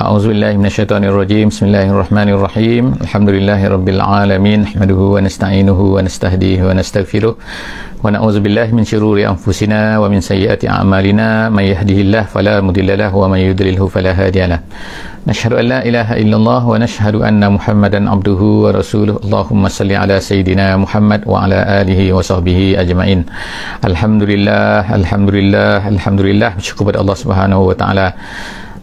A'udzubillahi minasyaitonirrajim. Bismillahirrahmanirrahim. Alhamdulillahirabbil alamin. Nahmaduhu wa nasta'inuhu wa nastahdihi wa nastaghfiruh. Wa na'udzubillahi min syururi anfusina wa min sayyiati a'malina. May yahdihillahu fala mudilla lahu wa may yudlilhu fala hadiyalah. Nashhadu an la ilaha illallah wa nashhadu anna Muhammadan abduhu wa rasuluh. Allahumma salli ala sayyidina Muhammad wa ala alihi wa sahbihi ajma'in. Alhamdulillah, alhamdulillah, alhamdulillah. Syukur kepada Allah Subhanahu wa taala.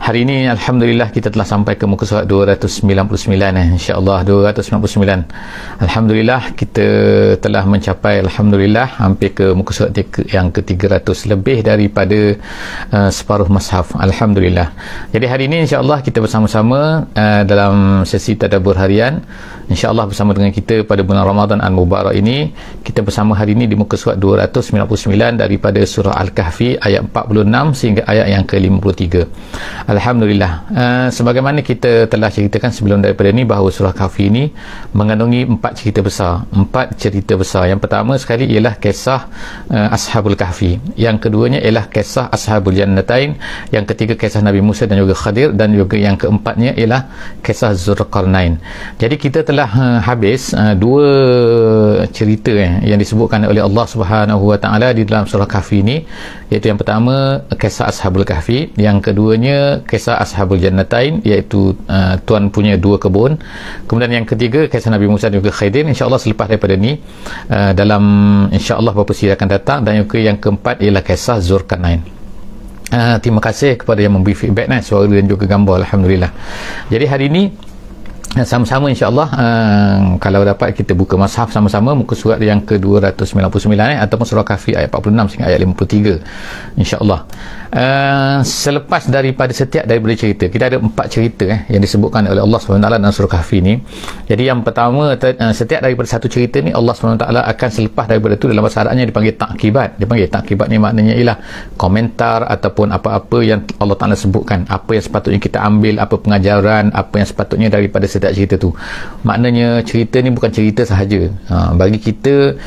Hari ini alhamdulillah kita telah sampai ke muka surat 299 insya-Allah 299. Alhamdulillah kita telah mencapai alhamdulillah hampir ke muka surat yang ke-300, lebih daripada separuh mushaf. Alhamdulillah. Jadi hari ini insya-Allah kita bersama-sama dalam sesi tadabbur harian. Insya-Allah bersama dengan kita pada bulan Ramadan Al-Mubarak ini, kita bersama hari ini di muka surat 299 daripada surah Al-Kahfi ayat 46 sehingga ayat yang ke-53. Alhamdulillah. Sebagaimana kita telah ceritakan sebelum daripada ini, bahawa surah Kahfi ini mengandungi 4 cerita besar. Yang pertama sekali ialah kisah Ashabul Kahfi. Yang keduanya ialah kisah Ashabul Jannatain. Yang ketiga kisah Nabi Musa dan juga Khadir, dan juga yang keempatnya ialah kisah Zulqarnain. Jadi kita telah habis dua cerita yang disebutkan oleh Allah Subhanahu wa taala di dalam surah Kahfi ini, iaitu yang pertama kisah Ashabul Kahfi, yang keduanya kisah Ashabul Jannatain, iaitu tuan punya dua kebun. Kemudian yang ketiga kisah Nabi Musa dan juga Khidir. InsyaAllah selepas daripada ni dalam insyaAllah beberapa siri akan datang. Dan yang keempat ialah kisah Zulqarnain. Terima kasih kepada yang memberi feedback suara dan juga gambar. Alhamdulillah. Jadi hari ini sama-sama insyaAllah kalau dapat kita buka mushaf sama-sama muka surat yang ke-299 ataupun surah Kahfi ayat 46 hingga ayat 53 insyaAllah. Selepas daripada setiap daripada cerita, kita ada 4 cerita yang disebutkan oleh Allah SWT dalam surah Kahfi ni. Jadi yang pertama, setiap daripada satu cerita ni Allah SWT akan selepas daripada tu dalam bahasa Arabnya dipanggil takibat. Takibat ni maknanya ialah komentar ataupun apa-apa yang Allah Ta'ala sebutkan, apa yang sepatutnya kita ambil, apa pengajaran, apa yang sepatutnya daripada setiap cerita tu. Maknanya cerita ni bukan cerita sahaja. Bagi kita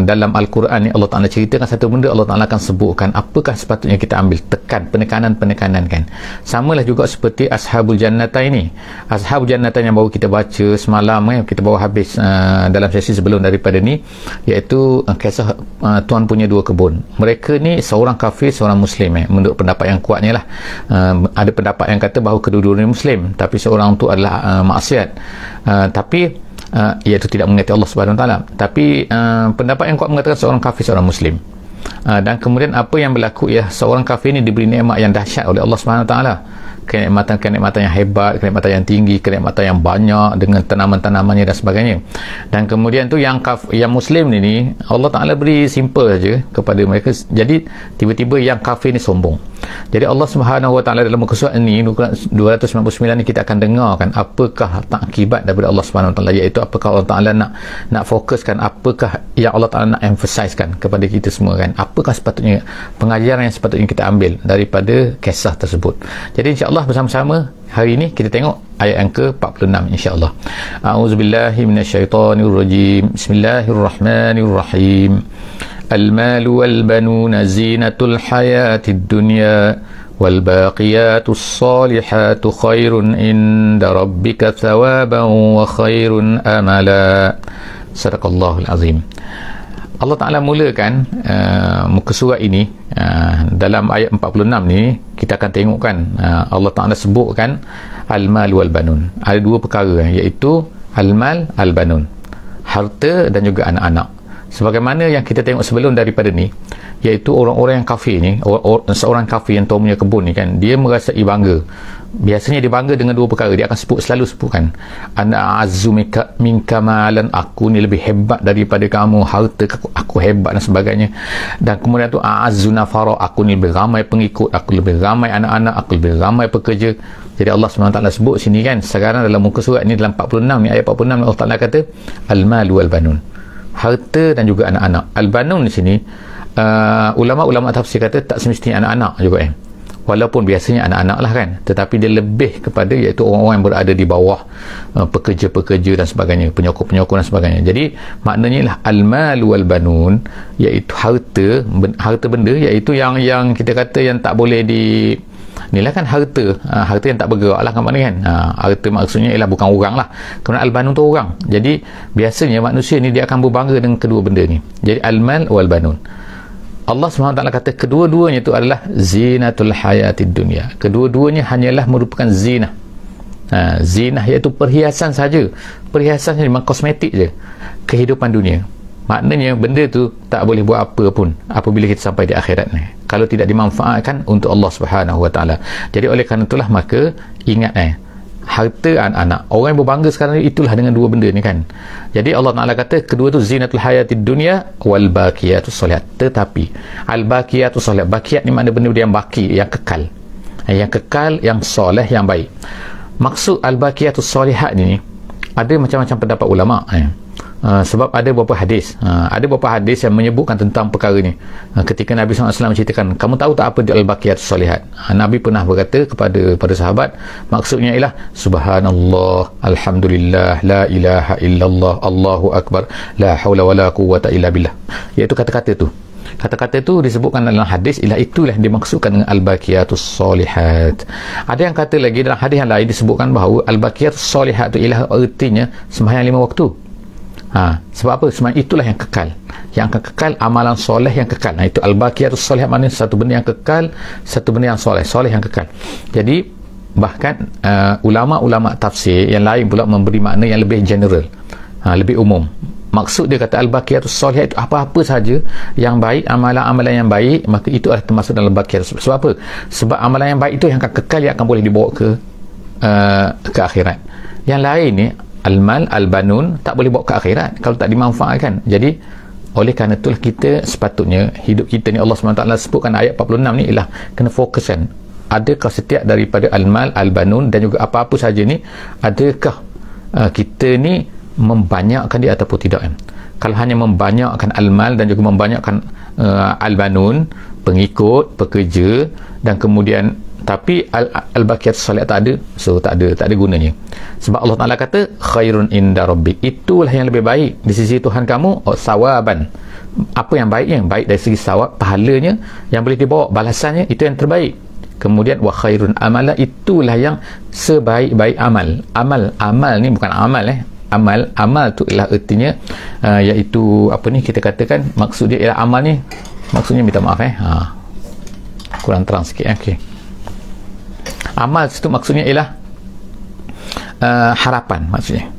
dalam Al-Quran ni Allah Ta'ala ceritakan satu benda, Allah Ta'ala akan sebutkan apakah sepatutnya kita ambil, penekanan kan. Samalah juga seperti Ashabul Jannatain ni. Ashabul Jannatain yang baru kita baca semalam kita baru habis dalam sesi sebelum daripada ni, iaitu kisah tuan punya dua kebun. Mereka ni seorang kafir, seorang muslim menurut pendapat yang kuatnya lah. Ada pendapat yang kata bahawa kedua-duanya muslim, tapi seorang tu adalah maksiat, tapi iaitu tidak mengerti Allah Subhanahu Wa Taala. Tapi pendapat yang kuat mengatakan seorang kafir, seorang muslim. Dan kemudian apa yang berlaku ialah seorang kafir ni diberi nikmat yang dahsyat oleh Allah Subhanahu Wa Taala. Kenikmatan yang hebat, kenikmatan yang tinggi, kenikmatan yang banyak dengan tanaman-tanamannya dan sebagainya. Dan kemudian tu yang muslim ni Allah Ta'ala beri simple saja kepada mereka. Jadi tiba-tiba yang kafir ni sombong. Jadi Allah Subhanahu Wa Ta'ala dalam muka surat ni 299 ni kita akan dengarkan apakah takibat daripada Allah Subhanahu Wa Ta'ala, iaitu apakah Allah Ta'ala nak fokuskan, apakah yang Allah Ta'ala nak emphasizekan kepada kita semua kan, apakah sepatutnya pengajaran yang sepatutnya kita ambil daripada kisah tersebut. Jadi insyaAllah bersama-sama hari ini kita tengok ayat yang ke-46 insyaAllah. A'udzubillahi minasyaitonirrajim. Bismillahirrahmanirrahim. Al-malu wal-banuna zinatul hayatid dunya wal baqiyatus salihatu khairun inda rabbika thawaban wa khairun amala. Sadaqallahul azim. Allah Ta'ala mulakan muka surat ini dalam ayat 46 ni. Kita akan tengokkan Allah Ta'ala sebutkan al-mal wal-banun. Ada dua perkara, iaitu al-mal, al-banun, harta dan juga anak-anak. Sebagaimana yang kita tengok sebelum daripada ni, iaitu orang-orang yang kafir ni, seorang kafir yang tuan punya kebun ni kan, dia merasai bangga. Biasanya dia bangga dengan dua perkara. Dia akan selalu sebutkan ana a'azzu minka malan, aku ni lebih hebat daripada kamu, harta aku hebat dan sebagainya. Dan kemudian tu a'azzu nafara, aku ni lebih ramai pengikut, aku lebih ramai anak-anak, aku lebih ramai pekerja. Jadi Allah SWT sebut sini kan, sekarang dalam muka surat ni dalam 46 ni, ayat 46 Allah Ta'ala kata al-mal wal banun, harta dan juga anak-anak. Al-banun di sini ulama-ulama tafsir kata tak semestinya anak-anak juga walaupun biasanya anak-anak lah kan, tetapi dia lebih kepada iaitu orang-orang yang berada di bawah pekerja-pekerja dan sebagainya, penyokong-penyokong dan sebagainya. Jadi maknanya lah al-mal wal banun, iaitu harta benda, iaitu yang kita kata yang tak boleh Inilah kan harta, harta yang tak bergerak lah kan maknanya kan. Harta maksudnya ialah bukan orang lah. Kemudian al-banun tu orang. Jadi biasanya manusia ni dia akan berbangga dengan kedua benda ni. Jadi al-mal wal banun. Allah SWT kata kedua-duanya itu adalah zinatul hayatid dunia. Kedua-duanya hanyalah merupakan zinah. Zinah iaitu perhiasan saja. Perhiasan saja, memang kosmetik je kehidupan dunia. Maknanya benda tu tak boleh buat apa pun apabila kita sampai di akhirat ni, kalau tidak dimanfaatkan untuk Allah Subhanahu Wa Taala. Jadi oleh kerana itulah maka ingat harta anak-anak, orang yang berbangga sekarang ni itulah dengan dua benda ni kan. Jadi Allah Taala kata kedua tu zinatul hayatid dunya wal baqiyatus solihat. Tetapi al baqiyatus solihat, baqiyat ni makna benda yang baki, yang kekal, yang soleh, yang baik. Maksud al baqiyatus solihat ni ada macam-macam pendapat ulama. Sebab ada beberapa hadis, yang menyebutkan tentang perkara ni. Ketika Nabi SAW ceritakan, kamu tahu tak apa dia al-baqiyatus solihat? Nabi pernah berkata kepada para sahabat, maksudnya ialah subhanallah, alhamdulillah, la ilaha illallah, Allahu akbar, la haula wala quwwata illa billah. Iaitu kata-kata tu. Kata-kata tu disebutkan dalam hadis, itulah yang dimaksudkan dengan al-baqiyatus solihat. Ada yang kata lagi dalam hadis yang lain disebutkan bahawa al-baqiyatus solihat tu ialah artinya sembahyang 5 waktu. Sebab apa? Sebab itulah yang kekal, yang akan kekal, amalan soleh yang kekal. Itu al-baqiyatus solihat, maknanya satu benda yang kekal, satu benda yang soleh yang kekal. Jadi bahkan ulama-ulama tafsir yang lain pula memberi makna yang lebih general, lebih umum. Maksud dia kata al-baqiyatus solihat itu apa-apa saja yang baik, amalan-amalan yang baik, maka itu adalah termasuk dalam al-baqiyatus. Sebab apa? Sebab amalan yang baik itu yang akan kekal, yang akan boleh dibawa ke akhirat. Yang lain ni al-mal, al-banun tak boleh bawa ke akhirat kalau tak dimanfaatkan. Jadi oleh kerana itulah kita sepatutnya hidup kita ni, Allah SWT sebutkan ayat 46 ni ialah kena fokuskan, adakah setiap daripada al-mal, al-banun dan juga apa-apa saja ni, adakah kita ni membanyakkan dia ataupun tidak kan. Kalau hanya membanyakkan al-mal dan juga membanyakkan al-banun, pengikut, pekerja, dan kemudian tapi al-baqiyatus solihat tak ada, so tak ada gunanya. Sebab Allah Ta'ala kata khairun inda rabbik, itulah yang lebih baik di sisi Tuhan kamu, sawaban. Apa yang baiknya? Baik dari segi sawab, pahalanya yang boleh dibawa, balasannya, itu yang terbaik. Kemudian wa khairun amala, itulah yang sebaik-baik amal. Amal ni bukan amal amal tu ialah artinya iaitu apa ni kita katakan, maksud dia ialah amal ni, maksudnya minta maaf kurang terang sikit. Okey, amal itu maksudnya ialah harapan, maksudnya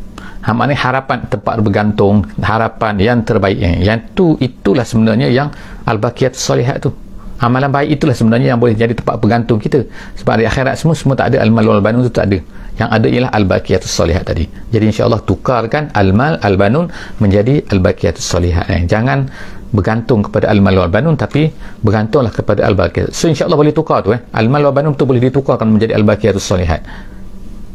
maknanya harapan, tempat bergantung, harapan yang terbaiknya. Itulah sebenarnya yang al-baqiyatus solihat tu. Amalan baik itulah sebenarnya yang boleh jadi tempat bergantung kita. Sebab di akhirat semua tak ada al-mal wal banun, tu tak ada. Yang ada ialah al-baqiyatus solihat tadi. Jadi insya-Allah tukarkan al-mal, al-banun menjadi al-baqiyatus solihat. Jangan bergantung kepada al-mal wal banun, tapi bergantunglah kepada al-baqiyat. So insya-Allah boleh tukar tu al-mal wal banun tu boleh ditukarkan menjadi al-baqiyatus solihat.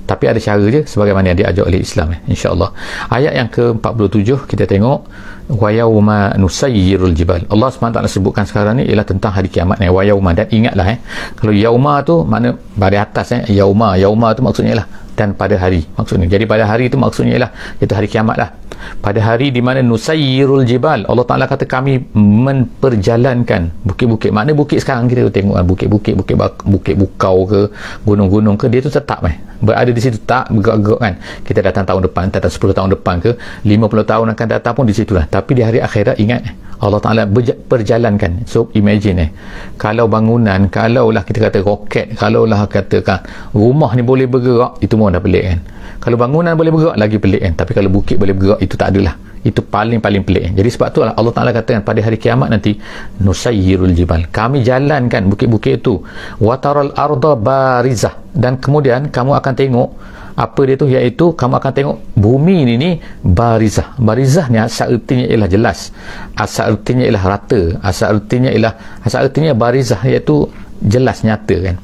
Tapi ada cara je sebagaimana yang diajar oleh Islam insya-Allah. Ayat yang ke-47 kita tengok wa yauma nusayyirul jibal. Allah SWT sebutkan sekarang ni ialah tentang hari kiamat wa yauma, dan ingatlah kalau yauma tu makna dari atas yauma tu maksudnya ialah dan pada hari, maksudnya. Jadi pada hari itu maksudnya ialah itu hari kiamat lah. Pada hari di mana nusayyirul jibal, Allah Ta'ala kata kami memperjalankan bukit-bukit. Makna bukit sekarang kita tengok bukit-bukit, bukit bukau ke gunung-gunung ke, dia tu tetap berada di situ, tak bergerak-gerak kan. Kita datang tahun depan, datang 10 tahun depan ke 50 tahun akan datang pun di situlah. Tapi di hari akhirat ingat Allah Ta'ala perjalankan. So imagine kalau bangunan, kalaulah kita kata roket, kalaulah katakan rumah ni boleh bergerak, itu pun dah pelik kan. Kalau bangunan boleh bergerak lagi pelik kan. Tapi kalau bukit boleh bergerak, itu tak adalah. Itu paling-paling pelik kan. Jadi sebab tu Allah Ta'ala katakan pada hari kiamat nanti nusayyirul jibal, kami jalankan bukit-bukit itu, wataral arda barizah, dan kemudian kamu akan tengok apa dia tu, iaitu kamu akan tengok bumi ni barizah. Barizah ni asal artinya ialah jelas, asal artinya ialah rata, asal artinya barizah iaitu jelas, nyata kan.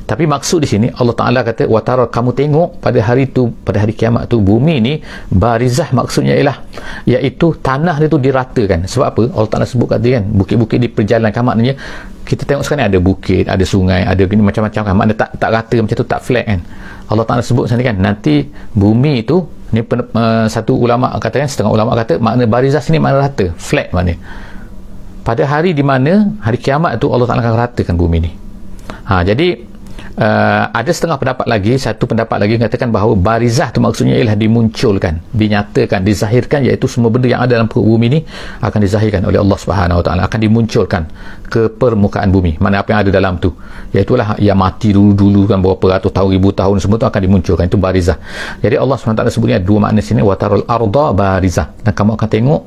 Tapi maksud di sini Allah Ta'ala kata watara, kamu tengok pada hari tu, pada hari kiamat tu bumi ni barizah, maksudnya ialah iaitu tanah dia tu diratakan. Sebab apa? Allah Ta'ala sebut kata kan bukit-bukit diperjalankan, maknanya kita tengok sekarang ada bukit, ada sungai, ada gini macam-macam kan, maknanya tak rata macam tu, tak flat kan. Allah Ta'ala sebut sini kan nanti bumi itu ni satu ulama kata kan, setengah ulama kata makna barizah sini makna rata, flat maknanya. Pada hari di mana hari kiamat tu Allah Ta'ala akan ratakan bumi ni. Jadi Ada setengah pendapat lagi, satu pendapat lagi mengatakan bahawa barizah tu maksudnya ialah dimunculkan, dinyatakan, dizahirkan, iaitu semua benda yang ada dalam bumi ini akan dizahirkan oleh Allah Subhanahu Wa Taala, akan dimunculkan ke permukaan bumi. Mana apa yang ada dalam tu, iaitulah yang mati dulu kan, berapa ratus tahun, ribu tahun, semua tu akan dimunculkan. Itu barizah. Jadi Allah Subhanahu Wa Taala sebutnya dua makna sini, watarul arda barizah, dan kamu akan tengok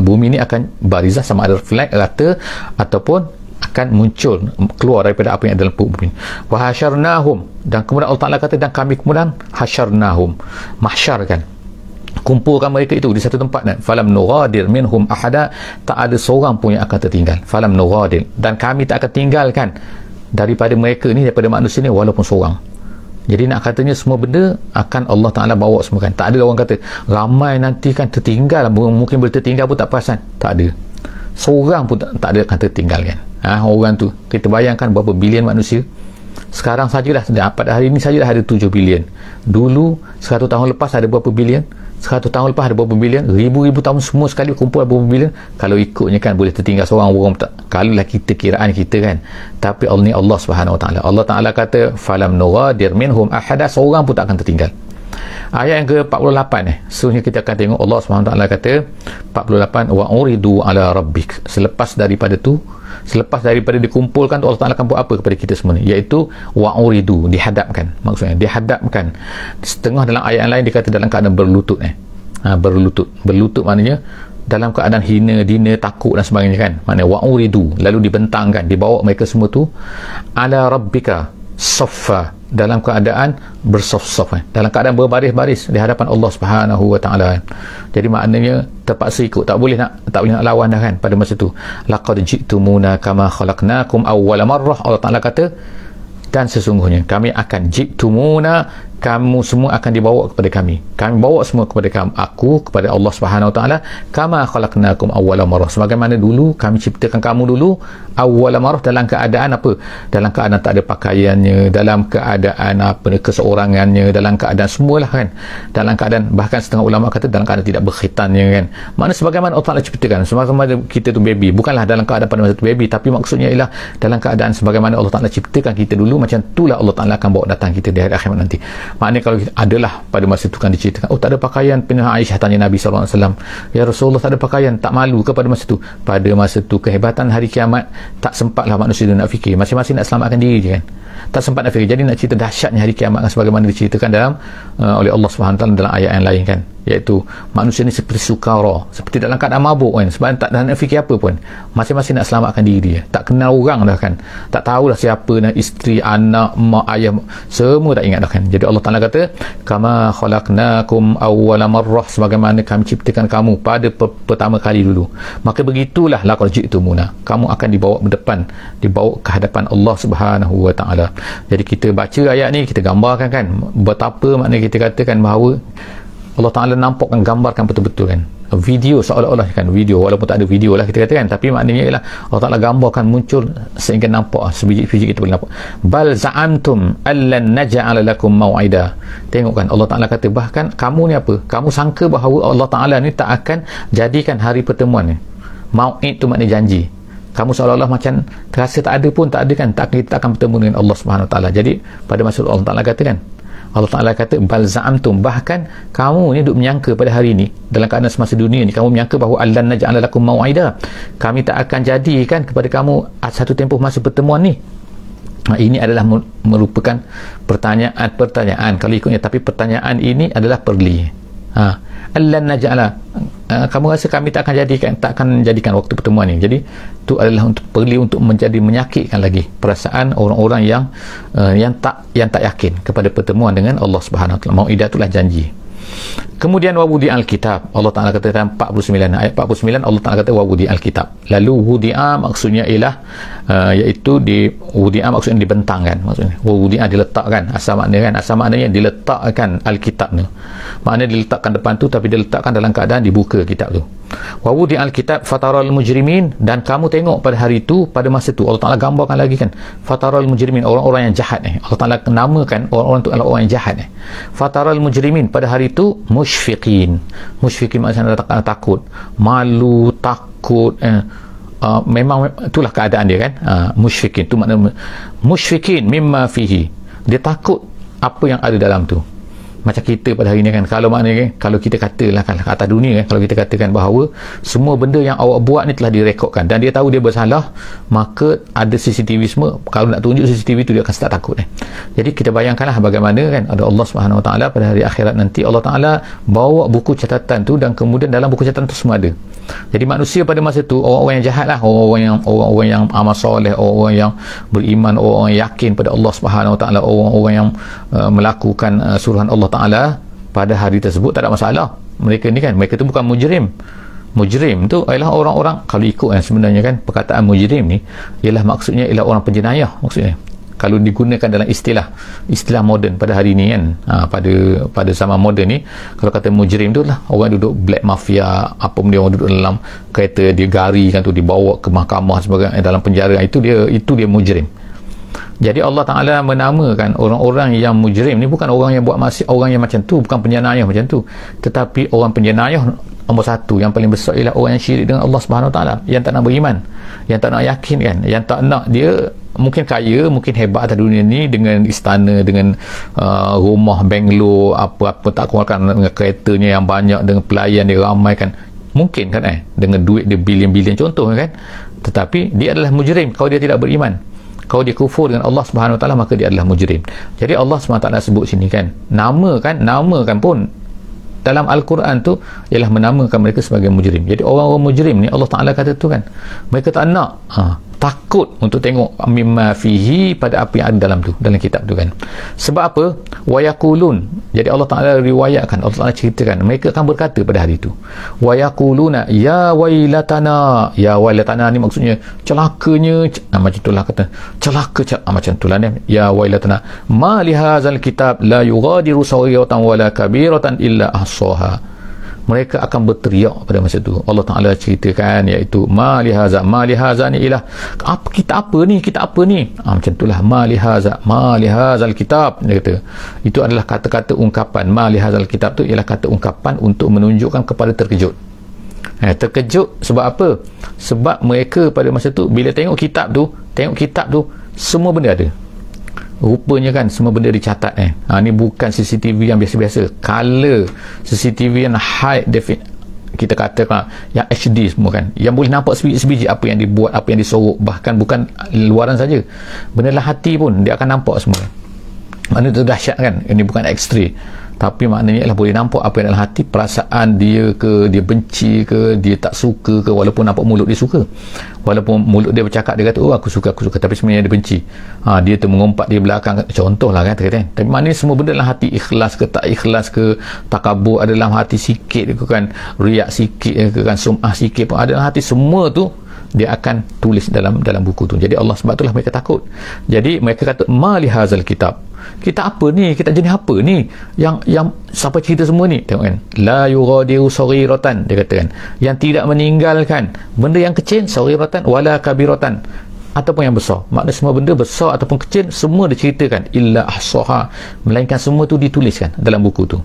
bumi ini akan barizah, sama ada flat, rata, ataupun akan muncul, keluar daripada apa yang ada dalam bumi. Wa hasyarnahum, dan kemudian Allah Ta'ala kata, dan kami kemudian hasyarnahum, mahsyarkan, kumpulkan mereka itu di satu tempat, dan falam nughadir minhum ahada, tak ada seorang pun yang akan tertinggal. Falam nughadir, dan kami tak akan tinggalkan daripada mereka ni, daripada manusia ni, walaupun seorang. Jadi nak katanya semua benda akan Allah Ta'ala bawa semua kan. Tak ada orang kata ramai nanti kan tertinggal, mungkin boleh tertinggal pun tak perasan. Tak ada, seorang pun tak ada akan tertinggal kan. Orang tu, kita bayangkan berapa bilion manusia. Sekarang sajalah, pada hari ini sajalah ada 7 bilion. Dulu 100 tahun lepas ada berapa bilion, 100 tahun lepas ada berapa bilion, ribu-ribu tahun semua sekali kumpul berapa bilion. Kalau ikutnya kan boleh tertinggal seorang orang tak, kalau lah kita kiraan kita kan. Tapi Allah ni Allah Subhanahu Wa Taala. Allah Taala kata falam nughadir minhum ahada, seorang pun tak akan tertinggal. Ayat yang ke-48 seterusnya kita akan tengok Allah Subhanahu Wa Taala kata 48, wa uridu ala rabbik, selepas daripada dikumpulkan tu, Allah Ta'ala akan buat apa kepada kita semua ni, iaitu wa'uridu, dihadapkan, maksudnya dihadapkan. Setengah dalam ayat yang lain dia kata dalam keadaan berlutut berlutut maknanya dalam keadaan hina, dina, takut dan sebagainya kan. Maknanya wa'uridu, lalu dibentangkan, dibawa mereka semua tu ala rabbika saffa, dalam keadaan bersaf-saf, dalam keadaan berbaris-baris di hadapan Allah Subhanahu Wa Taala. Jadi maknanya terpaksa ikut, tak boleh nak lawan dah kan pada masa tu. Laqad ji'tumuna kama khalaqnakum awwala marrah, Allah Taala kata, dan sesungguhnya kami akan ji'tumuna, kamu semua akan dibawa kepada kami bawa semua kepada aku, kepada Allah Subhanahu Wa Taala, kama khalaqnakum awwala marrah, sebagaimana dulu kami ciptakan kamu dulu awwala marrah, dalam keadaan apa? Dalam keadaan tak ada pakaiannya, dalam keadaan apa, keseorangannya, dalam keadaan semualah kan, dalam keadaan, bahkan setengah ulama kata dalam keadaan tidak berkhitannya kan. Mana sebagaimana Allah Taala ciptakan, sebagaimana kita tu baby, bukanlah dalam keadaan pada masa tu baby, tapi maksudnya ialah dalam keadaan sebagaimana Allah Taala ciptakan kita dulu, macam itulah Allah Taala akan bawa datang kita di hari akhirat nanti. Maknanya kalau adalah pada masa itu kan diceritakan, oh tak ada pakaian, pernah Aisyah tanya Nabi SAW, ya Rasulullah tak ada pakaian, tak malu ke pada masa itu? Pada masa itu kehebatan hari kiamat, tak sempatlah manusia nak fikir, masing-masing nak selamatkan diri je kan, tak sempat nak fikir. Jadi nak cerita dahsyatnya hari kiamat kan, sebagaimana diceritakan dalam oleh Allah SWT dalam ayat yang lain kan, iaitu manusia ni seperti sukara, seperti dalam keadaan mabuk kan, sebab tak nak fikir apa pun, masing-masing nak selamatkan diri dia, tak kenal orang dah kan, tak tahulah siapa nak, isteri, anak, mak, ayah, semua tak ingat dah kan. Jadi Allah Ta'ala kata kama khalaqnakum awwala marrah, sebagaimana kami ciptakan kamu pada pertama kali dulu, maka begitulah laqad ji'tumuna, kamu akan dibawa berdepan, dibawa ke hadapan Allah Subhanahu Wa Ta'ala. Jadi kita baca ayat ni, kita gambarkan kan betapa maknanya kita katakan bahawa Allah Ta'ala nampakkan, gambarkan betul-betul kan, video seolah-olah kan, video walaupun tak ada video lah kita katakan, tapi maknanya ialah Allah Ta'ala gambarkan muncul sehingga nampak, sebiji-biji kita boleh nampak. Bal za'antum allan naj'ala lakum maw'ida, tengok kan Allah Ta'ala kata, bahkan kamu ni apa, kamu sangka bahawa Allah Ta'ala ni tak akan jadikan hari pertemuan ni. Mau'id tu maknanya janji, kamu seolah-olah macam terasa tak ada pun, tak ada kan, kita akan bertemu dengan Allah Subhanahu Wa Ta'ala. Jadi pada masa Allah Ta'ala kata kan, Allah Ta'ala kata bal za'amtum, bahkan kamu ni duk menyangka pada hari ni, dalam keadaan semasa dunia ni, kamu menyangka bahawa allan naj'ala lakum maw'ida, kami tak akan jadikan kepada kamu satu tempoh masa pertemuan ni. Ini adalah merupakan pertanyaan kalau ikutnya, tapi pertanyaan ini adalah perli. Allan naj'ala, kamu rasa kami tak akan jadikan waktu pertemuan ni. Jadi itu adalah perlu untuk menyakitkan lagi perasaan orang-orang yang tak yakin kepada pertemuan dengan Allah Subhanahu Wa Taala. Mau'idah itulah janji. Kemudian wawudi al-kitab, Allah Ta'ala kata dalam 49, ayat 49 Allah Ta'ala kata wawudi al-kitab. Lalu wudi'a maksudnya ialah iaitu wudi'a maksudnya dibentangkan, maksudnya wudi'a diletakkan, asal maknanya diletakkan al-kitab tu, maknanya diletakkan depan tu, tapi diletakkan dalam keadaan dibuka kitab tu. Wawudi al-kitab fataral mujrimin, dan kamu tengok pada hari itu, pada masa tu Allah Ta'ala gambarkan lagi kan, fataral mujrimin, orang-orang yang jahat Allah Ta'ala namakan orang-orang tu adalah orang yang jahat fataral mujrimin, pada hari itu musyfiqin maksudnya takut, malu, takut, memang itulah keadaan dia kan. Musyfiqin tu makna musyfiqin mimma fihi, Dia takut apa yang ada dalam tu. Macam kita pada hari ni kan, kalau maknanya kalau kita katalah kan atas dunia kan, kalau kita katakan bahawa semua benda yang awak buat ni telah direkodkan dan dia tahu dia bersalah, maka ada CCTV semua. Kalau nak tunjuk CCTV tu, dia akan start takut Jadi kita bayangkanlah bagaimana kan ada Allah Subhanahu Wa Taala pada hari akhirat nanti. Allah Taala bawa buku catatan tu dan kemudian dalam buku catatan tu semua ada. Jadi manusia pada masa tu, orang-orang yang jahat lah, orang-orang yang amal soleh, orang-orang yang beriman, orang-orang yang yakin pada Allah Subhanahu Wa Taala, orang-orang yang melakukan suruhan Allah Ta'ala pada hari tersebut, tak ada masalah. Mereka ni kan, mereka tu bukan mujrim. Mujrim tu ialah orang-orang, kalau ikut kan sebenarnya kan, perkataan mujrim ni ialah maksudnya ialah orang penjenayah maksudnya, kalau digunakan dalam istilah moden pada hari ni kan. Pada zaman moden ni, kalau kata mujrim tu lah orang duduk black mafia, apa benda, orang duduk dalam kereta, dia gari kan tu, dibawa ke mahkamah sebagai dalam penjara, itu dia mujrim. Jadi Allah Ta'ala menamakan orang-orang yang mujrim ni bukan orang yang buat maksiat, orang yang macam tu, bukan penjenayah macam tu, tetapi orang penjenayah nombor satu yang paling besar ialah orang yang syirik dengan Allah Subhanahu Wa Ta'ala, yang tak nak beriman, yang tak nak yakin kan, yang tak nak, dia mungkin kaya, mungkin hebat atas dunia ni dengan istana, dengan rumah benglo, apa-apa tak kurangkan, dengan keretanya yang banyak, dengan pelayan dia ramai kan, mungkin kan dengan duit dia bilion-bilion contoh kan, tetapi dia adalah mujrim kalau dia tidak beriman. Kalau dia kufur dengan Allah Subhanahu Wa Taala, maka dia adalah mujrim. Jadi Allah Subhanahu Wa Taala sebut sini kan, namakan pun dalam Al-Quran tu ialah menamakan mereka sebagai mujrim. Jadi orang-orang mujrim ni Allah Ta'ala kata tu kan, mereka tak nak takut untuk tengok mimma fihi, pada apa yang ada dalam tu, dalam kitab tu kan. Sebab apa? Wayakulun. Jadi Allah Ta'ala riwayatkan, Allah Ta'ala ceritakan, mereka akan berkata pada hari tu, wayakuluna ya wailatana. Ya wailatana ni maksudnya celakanya, macam itulah kata, macam itulah ni, ya wailatana ma lihazal kitab la yughadiru saghiratan wala kabiratan illa ahsaha. Mereka akan berteriak pada masa itu. Allah Ta'ala ceritakan, iaitu ma lihaza ni ialah kita apa ni, macam itulah ma lihazal kitab, dia kata itu adalah kata-kata ungkapan. Ma lihazal kitab tu ialah kata ungkapan untuk menunjukkan kepada terkejut. Terkejut sebab apa? Sebab mereka pada masa tu bila tengok kitab tu semua benda ada. Rupanya kan semua benda dicatat ni bukan CCTV yang biasa-biasa, color CCTV yang high definition, kita katakan yang HD semua kan, yang boleh nampak sebiji apa yang dibuat, apa yang disorok, bahkan bukan luaran saja, benda dalam hati pun dia akan nampak semua. Maknanya itu dahsyat kan, ini bukan X-ray, tapi maknanya ialah boleh nampak apa yang dalam hati, perasaan dia ke, dia benci ke, dia tak suka ke, walaupun nampak mulut dia suka, walaupun mulut dia bercakap, dia kata aku suka, tapi sebenarnya dia benci. Dia tu mengumpat di belakang, contohlah kan, tapi maknanya semua benda dalam hati, ikhlas ke tak ikhlas ke, takabur ada dalam hati sikit ke kan, riak sikit ke kan, sum'ah sikit pun ada dalam hati, semua tu dia akan tulis dalam buku tu. Jadi Allah, sebab itulah mereka takut. Jadi mereka kata ma lihazal kitab, kita apa ni, kita jenis apa ni yang siapa cerita semua ni, tengok kan, la yughadiru saghiratan, dia kata kan, yang tidak meninggalkan benda yang kecil, saghiratan wala kabiratan, ataupun yang besar. Maknanya semua benda besar ataupun kecil semua diceritakan, illa ahsaha, melainkan semua tu dituliskan dalam buku tu.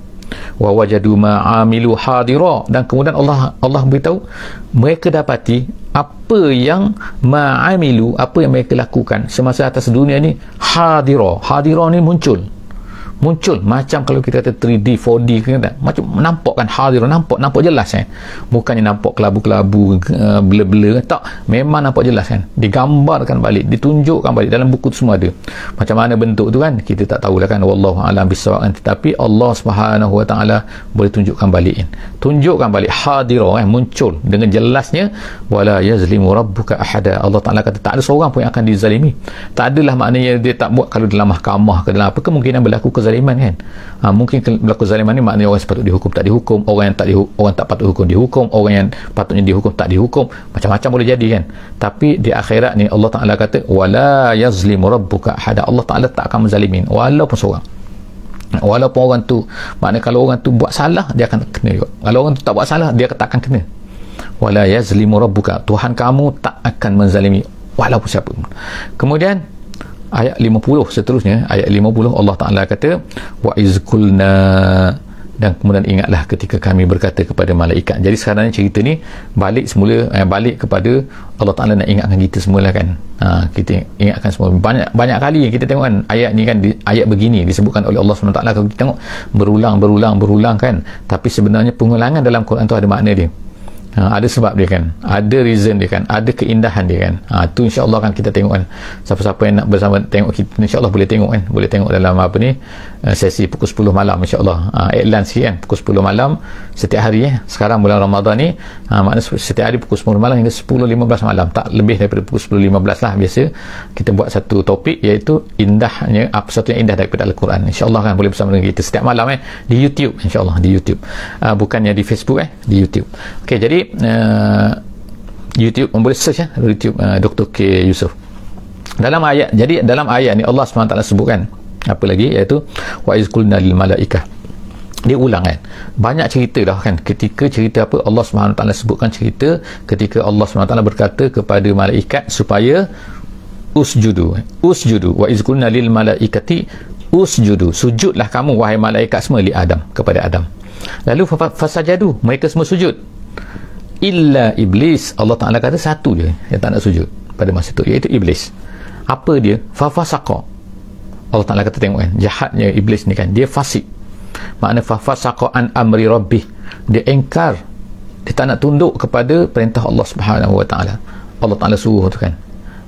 Wa wajadu ma amilu hadira, dan kemudian Allah beritahu mereka dapati apa yang ma'amilu, apa yang mereka lakukan semasa atas dunia ni, hadira ni muncul macam kalau kita kata 3D 4D kan, macam nampak kan, hadira nampak jelas bukannya nampak kelabu-kelabu blur-blur, tak, memang nampak jelas kan, digambarkan balik, ditunjukkan balik dalam buku tu semua ada. Macam mana bentuk tu kan kita tak tahulah kan, wallahu a'lam bissawab kan, tetapi Allah Subhanahu Wa Ta'ala boleh tunjukkan balik hadira muncul dengan jelasnya. Wala yazlimu rabbuka ahada, Allah Ta'ala kata tak ada seorang pun yang akan dizalimi. Tak adalah maknanya dia tak buat, kalau dalam mahkamah ke dalam apa, kemungkinan berlaku kezaliman kan, mungkin berlaku kezaliman ni maknanya orang sepatut dihukum tak dihukum, orang tak patut hukum dihukum, orang yang patutnya dihukum tak dihukum, macam-macam boleh jadi kan. Tapi di akhirat ni Allah Ta'ala kata wala yazlimu rabbuka ahada, Allah Ta'ala tak akan menzalimin walaupun seorang. Walaupun orang tu, maknanya kalau orang tu buat salah dia akan kena juga, kalau orang tu tak buat salah dia tak akan kena. Wala yazlimu rabbuka, Tuhan kamu tak akan menzalimi walaupun siapa. Kemudian ayat 50 seterusnya, ayat 50 Allah Ta'ala kata wa izkulna dan kemudian ingatlah ketika kami berkata kepada malaikat. Jadi sekarang cerita ni balik semula, balik kepada Allah Ta'ala nak ingatkan kita semula kan. Kita ingatkan semua. Banyak kali yang kita tengok kan ayat ni kan, ayat begini disebutkan oleh Allah SWT. Kalau kita tengok berulang kan, tapi sebenarnya pengulangan dalam Quran tu ada makna dia. Ada sebab dia kan, ada reason dia kan, ada keindahan dia kan. Tu insya-Allah kan kita tengok kan. Siapa-siapa yang nak bersama tengok kita, insya-Allah boleh tengok kan, boleh tengok dalam apa ni, sesi pukul 10 malam insya-Allah. Iklan sikit kan, pukul 10 malam setiap hari sekarang bulan Ramadan ni, maknanya setiap hari pukul 10 malam hingga 10.15 malam, tak lebih daripada pukul 10.15 lah. Biasa kita buat satu topik, iaitu indahnya apa satu yang indah daripada Al-Quran. Insya-Allah kan boleh bersama dengan kita setiap malam di YouTube insya-Allah, di YouTube, bukannya di Facebook di YouTube. Okey, jadi YouTube boleh search YouTube Dr. K. Yusof. Dalam ayat, jadi dalam ayat ni Allah SWT sebutkan apa lagi, iaitu wa iz qulna lil malaikah. Dia ulang kan, banyak cerita dah kan, ketika cerita apa Allah SWT sebutkan cerita ketika Allah SWT berkata kepada malaikat supaya usjudu wa iz qulna lil malaikati usjudu, sujudlah kamu wahai malaikat semua li Adam, kepada Adam. Lalu fasajadu, mereka semua sujud, illa iblis. Allah Ta'ala kata satu je yang tak nak sujud pada masa itu, iaitu iblis. Apa dia? Fafasaqa. Allah Ta'ala kata, tengok kan, jahatnya iblis ni kan, dia fasik. Makna fafasaqa an amri rabbih, dia engkar, dia tak nak tunduk kepada perintah Allah Subhanahu Wa Ta'ala. Allah Ta'ala suruh tu kan.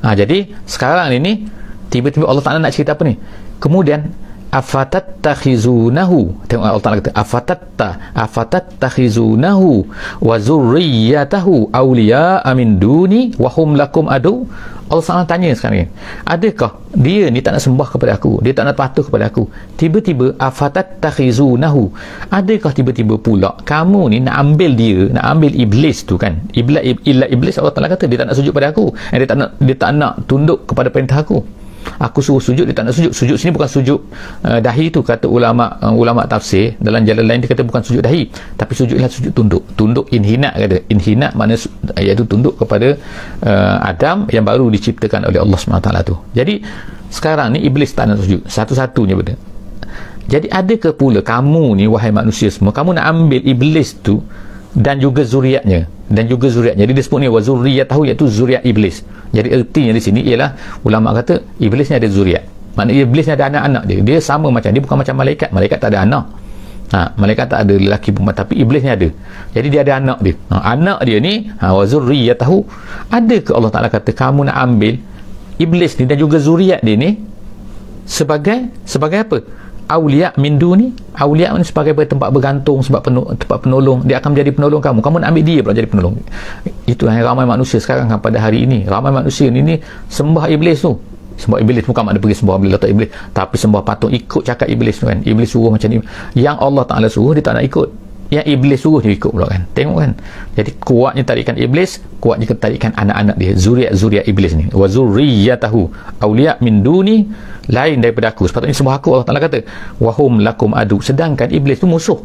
Jadi sekarang ini tiba-tiba Allah Ta'ala nak cerita apa ni? Kemudian afatattakhizunahu, tengok Allah Ta'ala kata afatattakhizunahu wa zurriyatahu awliya'a min duni wa hum lakum adu. Allah Ta'ala tanya sekarang ni, adakah dia ni tak nak sembah kepada aku, dia tak nak patuh kepada aku, tiba-tiba afatattakhizunahu, adakah tiba-tiba pula kamu ni nak ambil dia, nak ambil iblis tu kan, iblis Allah Ta'ala kata dia tak nak sujud pada aku, dia tak nak tunduk kepada perintah aku. Aku suruh sujud, dia tak nak sujud. Sujud sini bukan sujud dahi tu, kata ulama tafsir dalam jalan lain dia kata bukan sujud dahi, tapi sujud ialah sujud tunduk inhina, kata inhina makna iaitu tunduk kepada Adam yang baru diciptakan oleh Allah SWT tu. Jadi sekarang ni iblis tak nak sujud, satu-satunya benda. Jadi adakah pula kamu ni wahai manusia semua, kamu nak ambil iblis tu dan juga zuriatnya, jadi dia sebut ni wa zurriyatahu, iaitu zuriat iblis. Jadi ertinya di sini ialah ulama kata iblis ni ada zuriat, maknanya iblis ni ada anak-anak dia sama macam, dia bukan macam malaikat tak ada anak. Malaikat tak ada lelaki perempuan, tapi iblis ni ada. Jadi dia ada anak dia. Anak dia ni wa zurriyatahu, adakah Allah Ta'ala kata kamu nak ambil iblis ni dan juga zuriat dia ni sebagai apa? Awliya min duni. Awliya ni sebagai tempat bergantung, tempat penolong, dia akan menjadi penolong kamu nak ambil dia pula jadi penolong. Itulah yang ramai manusia sekarang pada hari ini. Ramai manusia ni sembah iblis tu, sembah iblis, bukan makna pergi sembah letak iblis, tapi sembah patung, ikut cakap iblis tu kan. Iblis suruh macam ni, yang Allah Ta'ala suruh dia tak nak ikut, yang iblis suruh dia ikut pula kan. Tengok kan, jadi kuatnya tarikan iblis, kuatnya ketarikan anak-anak dia, zuriat iblis ni. Wa zurriyatahu awliya min duni, lain daripada aku, sepatutnya sembah aku. Allah Ta'ala kata wahum lakum adu, sedangkan iblis tu musuh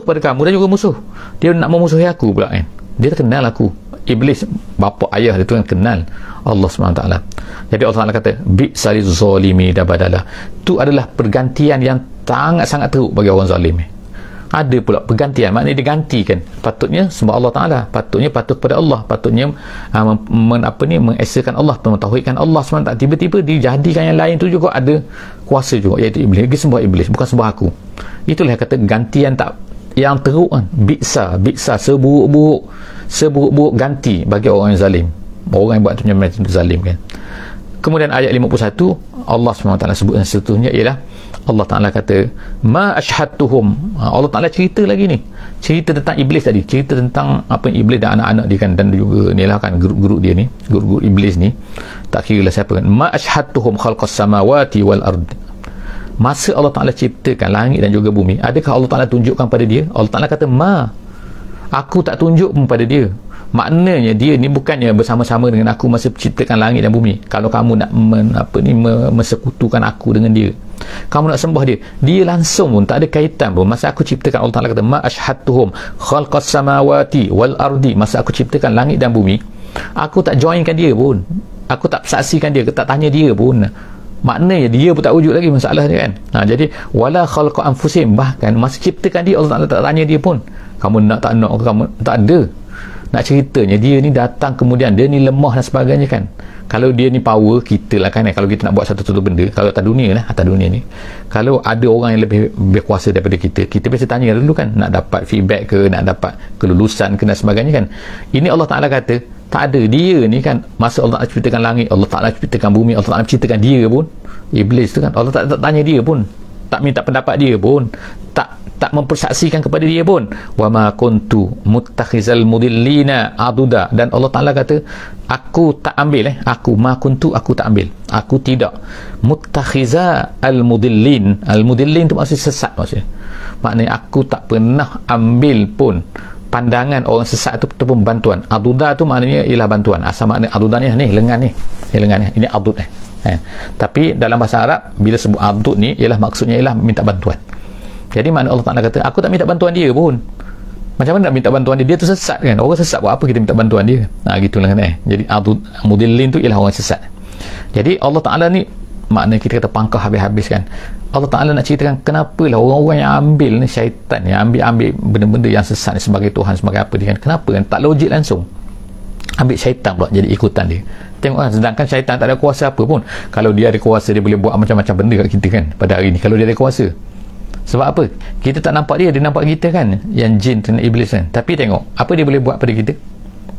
kepada kamu dan juga musuh, dia nak memusuhi aku pula kan. Dia kenal aku, iblis bapa ayah dia tu kan kenal Allah SWT. Jadi Allah Ta'ala kata bi'saliz zalimi dabadala, tu adalah pergantian yang sangat-sangat teruk bagi orang zalim. Ada pula pergantian, maknanya digantikan. Patutnya sembah Allah Ta'ala, patutnya patuh kepada Allah, patutnya mengesakan Allah, mentauhidkan Allah SWT. Tiba-tiba dijadikan yang lain tu juga ada kuasa juga, iaitu iblis. Lagi sembah iblis, bukan sembah aku. Itulah kata gantian yang teruk kan. Biksa, seburuk-buruk ganti bagi orang yang zalim, orang yang buat macam zalim kan. Kemudian ayat 51 Allah SWT sebut yang seterusnya ialah Allah Ta'ala kata ma ashhadtuhum. Allah Ta'ala cerita lagi ni, cerita tentang iblis tadi, cerita tentang apa iblis dan anak-anak dia kan, dan juga ni lah kan guru-guru dia ni, guru-guru iblis ni, tak kira lah siapa kan. Ma ashhadtuhum khalqas samawati wal ard, masa Allah Ta'ala ciptakan langit dan juga bumi, adakah Allah Ta'ala tunjukkan pada dia? Allah Ta'ala kata aku tak tunjuk pun pada dia. Maknanya dia ni bukannya bersama-sama dengan aku masa ciptakan langit dan bumi. Kalau kamu nak mensekutukan aku dengan dia, kamu nak sembah dia langsung pun tak ada kaitan pun. Masa aku ciptakan, Allah Ta'ala kata ma ashhadtuhum khalqas samawati wal ardi, masa aku ciptakan langit dan bumi, aku tak joinkan dia pun, aku tak saksikan dia, tak tanya dia pun. maknanya dia pun tak wujud lagi masalah ni kan. Jadi wala khalqa anfusihim, bahkan masa ciptakan dia Allah Ta'ala tak tanya dia pun kamu nak tak nak ke, kamu tak ada. Nak ceritanya dia ni datang kemudian dia ni lemah dan sebagainya kan. Kalau dia ni power kita lah kan, kalau kita nak buat satu-satu benda, kalau atas dunia lah, atas dunia ni kalau ada orang yang lebih berkuasa daripada kita, kita biasa tanya dulu kan, nak dapat feedback ke, nak dapat kelulusan ke dan sebagainya kan. Ini Allah Ta'ala kata tak ada. Dia ni kan masa Allah Ta'ala ciptakan langit, Allah Ta'ala ciptakan bumi, Allah Ta'ala ciptakan dia pun, iblis tu kan, Allah tak tanya dia pun, tak minta pendapat dia pun, tak mempersaksikan kepada dia pun. Wa ma kuntu muttakhizal mudillina aduda, dan Allah Ta'ala kata aku tak ambil aku ma kuntu, aku tak ambil, aku tidak muttakhiza al mudillin. Al mudillin tu maksudnya sesat, maknanya aku tak pernah ambil pun pandangan orang sesat tu ataupun bantuan. Aduda tu maknanya ialah bantuan. Asal makna aduda ni lengan ni ini adud tapi dalam bahasa Arab bila sebut adud ni ialah maksudnya ialah minta bantuan. Jadi makna Allah Ta'ala kata aku tak minta bantuan dia pun. Macam mana nak minta bantuan dia? Dia tu sesat kan. Orang sesat buat apa kita minta bantuan dia? Gitulah kan. Jadi mudillin tu ialah orang sesat. Jadi Allah Ta'ala ni makna kita kata pangkah habis-habis kan. Allah Ta'ala nak ceritakan kenapalah orang-orang yang ambil ni, syaitan yang ambil benda-benda yang sesat ni sebagai Tuhan, sebagai apa dia kan. Kenapa kan? Tak logik langsung. Ambil syaitan pula jadi ikutan dia. Tengok sedangkan syaitan tak ada kuasa apa pun. Kalau dia ada kuasa, dia boleh buat macam-macam benda kat kita kan pada hari ni, kalau dia ada kuasa. Sebab apa? Kita tak nampak dia nampak kita kan, yang jin dan iblis kan. Tapi tengok apa dia boleh buat pada kita.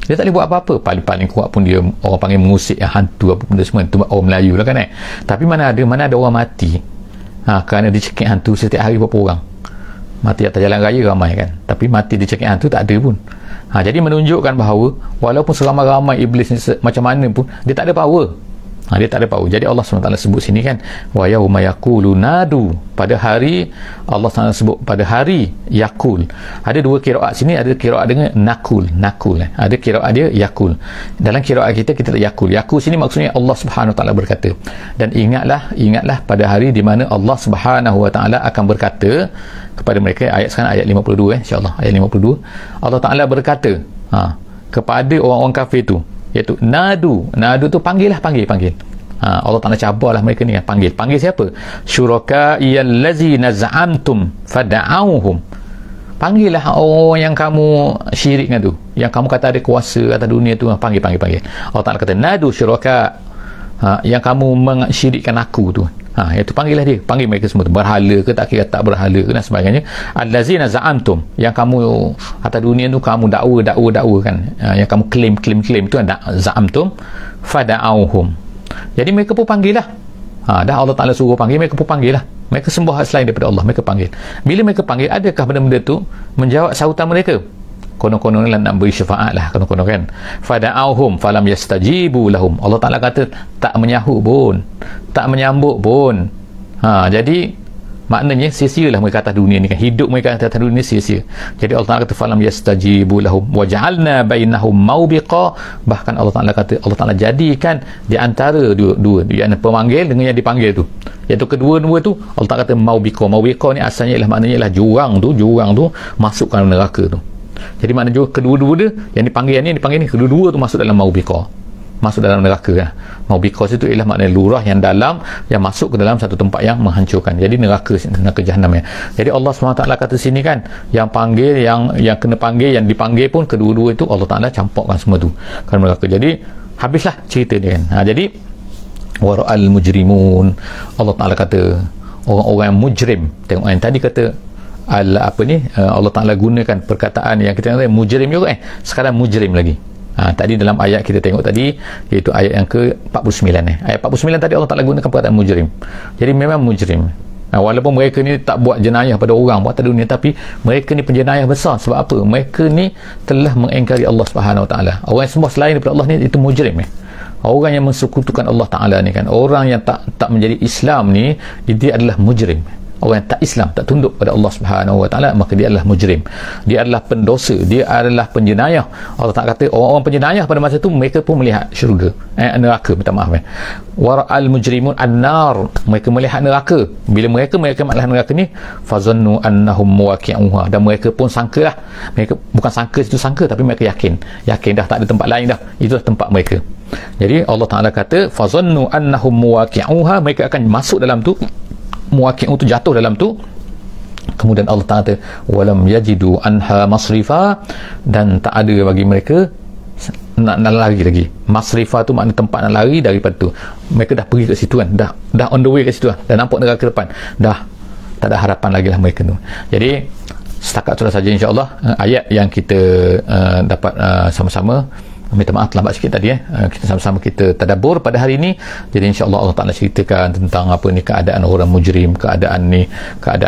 Dia tak boleh buat apa-apa. Paling kuat pun dia orang panggil mengusik hantu apa benda semua. Itu orang Melayu lah kan Tapi mana ada orang mati kerana dicekik hantu setiap hari berapa orang mati atas jalan raya ramai kan. Tapi mati dicekik hantu tak ada pun. Jadi menunjukkan bahawa walaupun seramai-ramai iblis ni macam mana pun dia tak ada power. Dia tak ada power. Jadi Allah SWT sebut sini kan, wa yauma yaqulu nadu, pada hari Allah SWT sebut pada hari yakul. Ada dua kiraat sini, ada kiraat dengan nakul. Ada kiraat dia yakul. Dalam kiraat kita tak yakul. Yakul sini maksudnya Allah Subhanahu Wa Taala berkata. Dan ingatlah pada hari di mana Allah Subhanahu Wa Taala akan berkata kepada mereka. Ayat sekarang ayat 52 insya-Allah ayat 52. Allah Taala berkata kepada orang-orang kafir tu, iaitu nadu tu panggil. Allah Ta'ala cabarlah mereka ni kan, panggil siapa? Syuraka iyallazina za'amtum fada'auhum. Panggillah orang yang kamu syirik dengan tu, yang kamu kata ada kuasa atas dunia tu, panggil. Allah Ta'ala kata nadu syuraka, yang kamu mensyirikkan aku tu, iaitu panggillah dia, panggil mereka semua tu, berhala ke tak kira tak berhala ke dan sebagainya. Allazina za'amtum, yang kamu atas dunia tu kamu dakwa kan, yang kamu claim tu za'amtum fada'auhum. Jadi mereka pun panggil lah. Dah Allah Ta'ala suruh panggil, mereka pun panggil lah. Mereka sembah selain daripada Allah, mereka panggil. Bila mereka panggil, adakah benda-benda tu menjawab sahutan mereka? Konon-konon lah nak beri syafaat lah, konon-konon kan. Fada'auhum falam yastajibu lahum. Allah Ta'ala kata tak menyambut pun. Jadi maknanya sia-sia lah mereka atas dunia ni kan, hidup mereka atas dunia sia-sia. Jadi Allah Ta'ala kata falam yastajibu lahum wa ja'alna bainahum mawbiqa. Bahkan Allah Ta'ala kata Allah Ta'ala jadikan di antara dua yang pemanggil dengan yang dipanggil tu, iaitu kedua-dua tu Allah Ta'ala kata mawbiqa ni asalnya ialah maknanya ialah jurang tu masuk ke dalam neraka tu. Jadi maknanya kedua-dua dia yang dipanggil ni kedua-dua tu masuk dalam mawbiqa, masuk dalam neraka kan. Mawbiqa itu ialah maknanya lurah yang dalam, yang masuk ke dalam satu tempat yang menghancurkan. Jadi neraka jahanam ya. Jadi Allah SWT kata sini kan, yang panggil, yang kena panggil, yang dipanggil pun kedua-dua itu Allah Ta'ala campurkan semua tu kan neraka. Jadi habislah cerita dia kan. Jadi wara'al mujrimun, Allah Ta'ala kata orang-orang yang mujrim. Tengok yang tadi kata Allah Ta'ala gunakan perkataan yang kita kata mujrim juga sekarang mujrim lagi. Tadi dalam ayat kita tengok tadi, iaitu ayat yang ke-49 ayat 49 tadi Allah Ta'ala gunakan perkataan mujrim. Jadi memang mujrim, walaupun mereka ni tak buat jenayah pada orang buat atas dunia, tapi mereka ni penjenayah besar. Sebab apa? Mereka ni telah mengingkari Allah Subhanahu Wa Ta'ala. Orang yang sembah selain daripada Allah ni itu mujrim orang yang mensekutukan Allah Ta'ala ni kan, orang yang tak menjadi Islam ni, dia adalah mujrim. Orang yang tak Islam, tak tunduk pada Allah Subhanahu Wa Ta'ala, maka dia adalah mujrim, dia adalah pendosa, dia adalah penjenayah. Allah tak kata orang-orang penjenayah pada masa tu mereka pun melihat syurga, neraka, minta maaf wara'al mujrimun an-nar, mereka melihat neraka. Bila mereka melihat neraka ni, fazannu annahum muwaqi'uha, dan mereka pun sangka lah, mereka bukan sangka itu sangka, tapi mereka yakin dah tak ada tempat lain dah, itulah tempat mereka. Jadi Allah Ta'ala kata fazannu annahum muwaqi'uha, mereka akan masuk dalam tu, muwaqi'u tu jatuh dalam tu. Kemudian Allah Ta'ala kata walam yajidu anha masrifa, dan tak ada bagi mereka nak lari lagi. Masrifa tu makna tempat nak lari daripada tu. Mereka dah pergi kat situ kan, dah on the way kat situ lah, dah nampak neraka depan, dah tak ada harapan lagi lah mereka tu. Jadi setakat itulah saja insya-Allah ayat yang kita dapat sama-sama. Minta maaf terlambat sikit tadi kita sama-sama kita tadabbur pada hari ini. Jadi insya-Allah Allah Taala ceritakan tentang apa ni, keadaan orang mujrim, keadaan.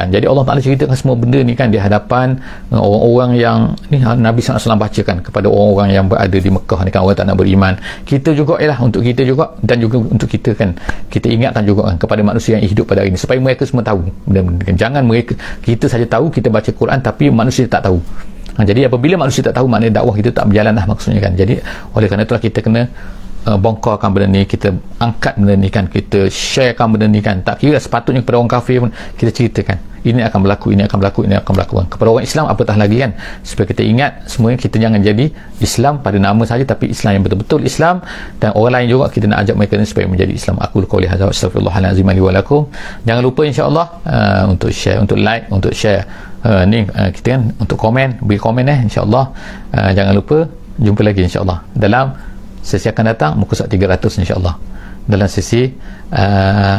Jadi Allah Taala ceritakan semua benda ni kan di hadapan orang-orang yang ni Nabi SAW bacakan kepada orang-orang yang berada di Mekah ni kan, orang tak nak beriman. Kita juga ialah untuk kita juga, dan juga untuk kita kan, kita ingatkan juga kan kepada manusia yang hidup pada hari ini supaya mereka semua tahu benda-benda kan. Jangan mereka, kita saja tahu, kita baca Quran tapi manusia tak tahu. Jadi apabila manusia tak tahu, maknanya dakwah kita tak berjalan lah maksudnya kan. Jadi oleh kerana itulah kita kena bongkarkan benda ni, kita angkat benda ni kan, kita sharekan benda ni kan. Tak kira sepatutnya kepada orang kafir pun kita ceritakan ini akan berlaku, ini akan berlaku, ini akan berlaku. Kepada orang Islam apatah lagi kan, supaya kita ingat semuanya, kita jangan jadi Islam pada nama saja, tapi Islam yang betul-betul Islam. Dan orang lain juga kita nak ajak mereka ni supaya menjadi Islam. Aku qouli hadza wa astaghfirullahalazim li wa lakum. Jangan lupa insya-Allah untuk share, untuk like, untuk share kita kan, untuk komen, beri komen insya-Allah. Jangan lupa, jumpa lagi insya-Allah dalam sesi akan datang, muka surat 300 insya-Allah. Dalam sesi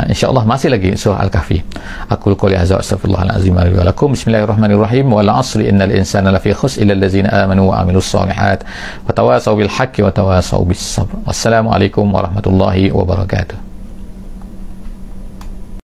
insya-Allah masih lagi surah Al-Kahfi. Aku qouli hadza wa astaghfirullahalazim li wa lakum. Bismillahirrahmanirrahim. Wal 'asri innal insana lafi khusr illa allazina amanu wa 'amilus shalihat wa tawasaw bil haqqi wa tawasaw bis sabr. Wassalamualaikum warahmatullahi wabarakatuh.